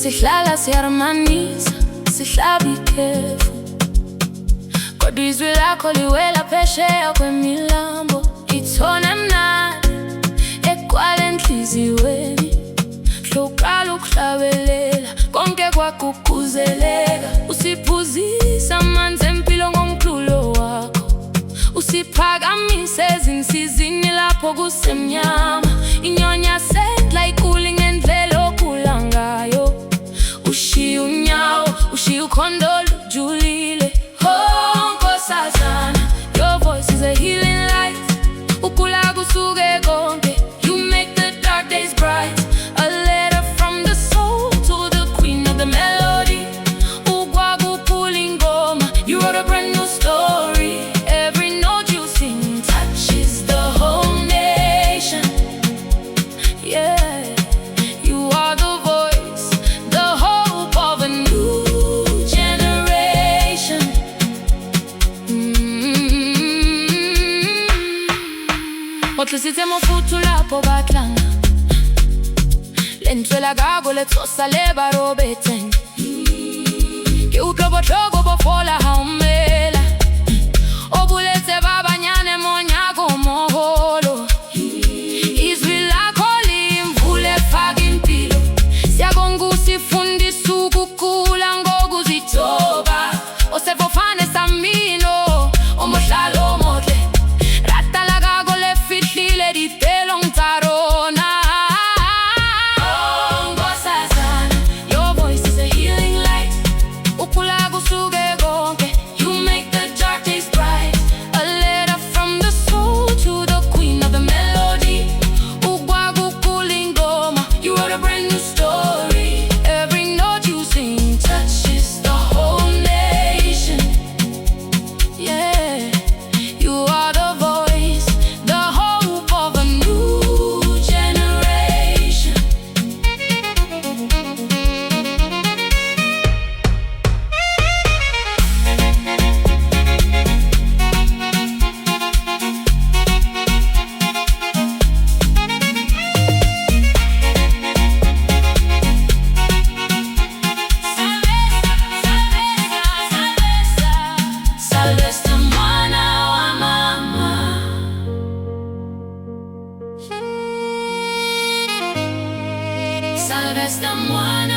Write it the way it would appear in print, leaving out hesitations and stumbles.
Sihlala siyamanisa, sihlaba ikhefu, kodwa izwi lakho liwela phesheya kwemilambo. Ithona mnandi ekwala enhliziyweni, hloqala ukuhlabelela konke kwaguguzeleka. Usiphuzisa amanzi empilo ngomculo wakho, usiphakamise ezinsizini lapho kusemnyama. Inyonya sendla ikuli ngendlela okhula ngayo, ushiya unyawo, ushiya ukhondo lujulile. Oh Nkosazana, your voice is a healing light. Ukula kusuke konke, you make the dark days bright. A letter from the soul to the queen of the melody. Ukwakuphula ingoma, you wrote a brand new story. Every note you sing touches the whole nation. Yeah, you are the voice, the hope of a new generation. Otlisitse mofutu lapho batlanga, lentswe la gago le tsosa le barobetseng. Ke utlwa botlhoko bo fola ha o mmela, o buletse ba banyane monyako moholo. Izwi lakho limvule faka impilo, siyabonga usifundisa ukukhula ngokuzithoba. Osefofane samino, omohlalo omohle, rata la gago le fihlile ditelo ngtsarona. Oh Nkosazana, your voice is a healing light. Ukula kusuke konke, you make the dark days bright. A letter from the soul to the queen of the melody. Ukwakuphula ingoma, you wrote a brand new story. Every note you sing touches the whole nation. Yeah, you are the voice, the hope of a new generation. Salvesta mwana wa mama, salvesta mwana